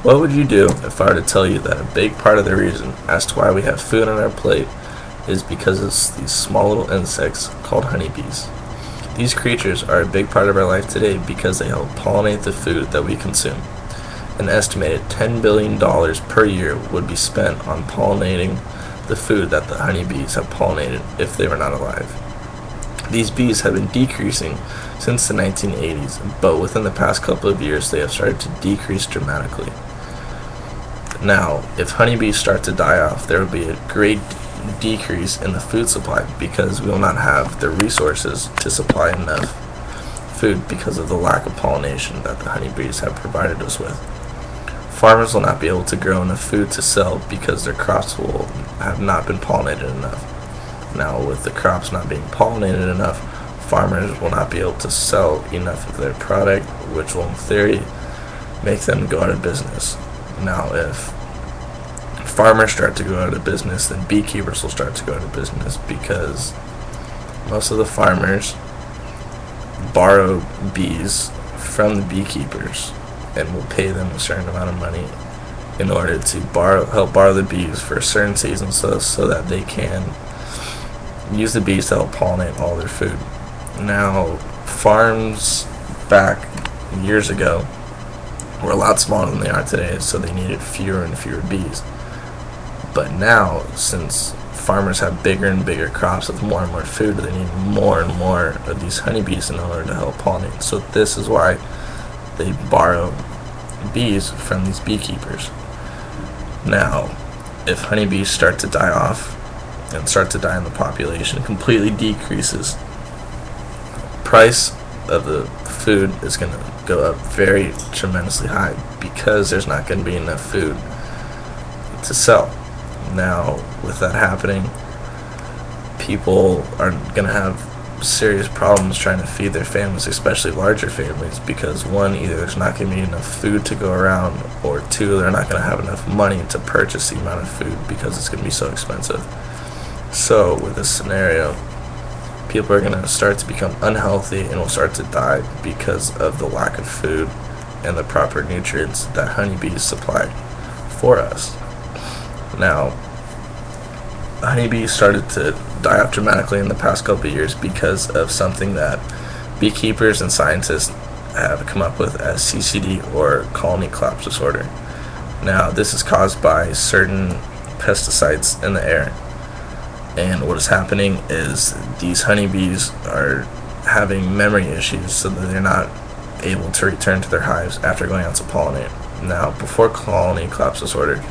What would you do if I were to tell you that a big part of the reason as to why we have food on our plate is because of these small little insects called honeybees? These creatures are a big part of our life today because they help pollinate the food that we consume. An estimated $10 billion per year would be spent on pollinating the food that the honeybees have pollinated if they were not alive. These bees have been decreasing since the 1980s, but within the past couple of years they have started to decrease dramatically. Now, if honeybees start to die off, there will be a great decrease in the food supply because we will not have the resources to supply enough food because of the lack of pollination that the honeybees have provided us with. Farmers will not be able to grow enough food to sell because their crops will have not been pollinated enough. Now, with the crops not being pollinated enough, farmers will not be able to sell enough of their product, which will in theory make them go out of business. Now, if farmers start to go out of business, then beekeepers will start to go out of business because most of the farmers borrow bees from the beekeepers and will pay them a certain amount of money in order to help borrow the bees for a certain season so that they can use the bees to help pollinate all their food. Now, farms back years ago were a lot smaller than they are today, so they needed fewer and fewer bees. But now, since farmers have bigger and bigger crops with more and more food, they need more and more of these honeybees in order to help pollinate. So this is why they borrow bees from these beekeepers. Now, if honeybees start to die off and start to die in the population, it completely decreases. Price of the food is going to go up very tremendously high because there's not going to be enough food to sell. Now, with that happening, people are going to have serious problems trying to feed their families, especially larger families, because one, either there's not going to be enough food to go around, or two, they're not going to have enough money to purchase the amount of food because it's going to be so expensive. So with this scenario, people are going to start to become unhealthy and will start to die because of the lack of food and the proper nutrients that honeybees supply for us. Now, honeybees started to die off dramatically in the past couple of years because of something that beekeepers and scientists have come up with as CCD, or colony collapse disorder. Now, this is caused by certain pesticides in the air. And what is happening is these honeybees are having memory issues, so that they're not able to return to their hives after going out to pollinate. Now, before colony collapse disorder,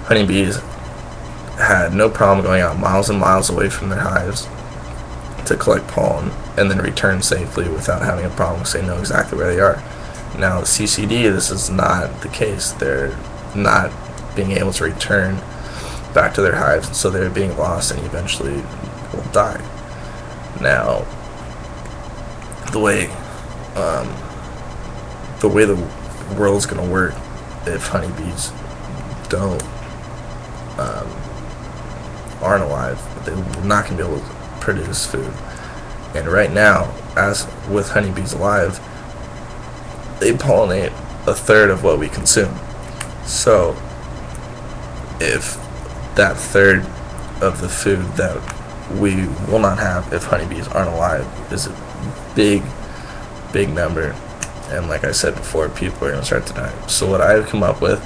honeybees had no problem going out miles and miles away from their hives to collect pollen and then return safely without having a problem because they know exactly where they are. Now, with CCD, this is not the case. They're not being able to return back to their hives, so they're being lost and eventually will die. Now, the way the world's going to work if honeybees aren't alive, they're not going to be able to produce food. And right now, as with honeybees alive, they pollinate a third of what we consume. So if that third of the food that we will not have if honeybees aren't alive is a big number, and like I said before, people are going to start to die. So what I've come up with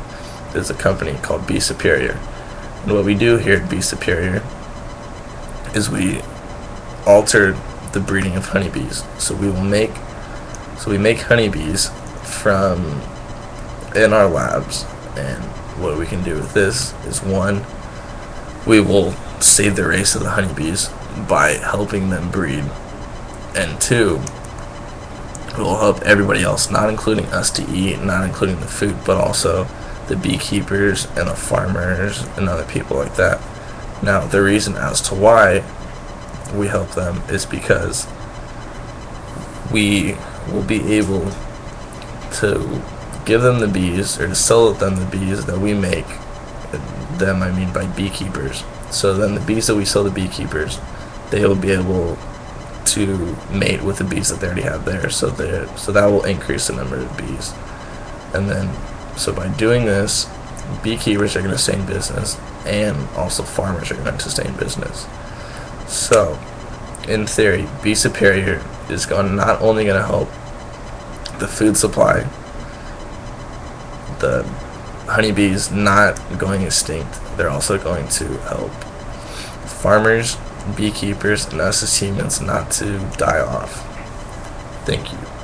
is a company called Bee Superior. And what we do here at Bee Superior is we alter the breeding of honeybees. So we make honeybees from in our labs, and what we can do with this is, one, we will save the race of the honeybees by helping them breed, and two, it will help everybody else, not including us to eat, not including the food, but also the beekeepers and the farmers and other people like that. Now, the reason as to why we help them is because we will be able to give them the bees, or to sell them the bees that we make. Them, I mean by beekeepers. So then the bees that we sell to beekeepers, they will be able to mate with the bees that they already have there. So that will increase the number of bees. And then So by doing this, beekeepers are going to stay in business, and also farmers are going to stay in business. So, in theory, Bee Superior is not only going to help the food supply, the honeybees not going extinct, they're also going to help farmers, beekeepers, and us as humans not to die off. Thank you.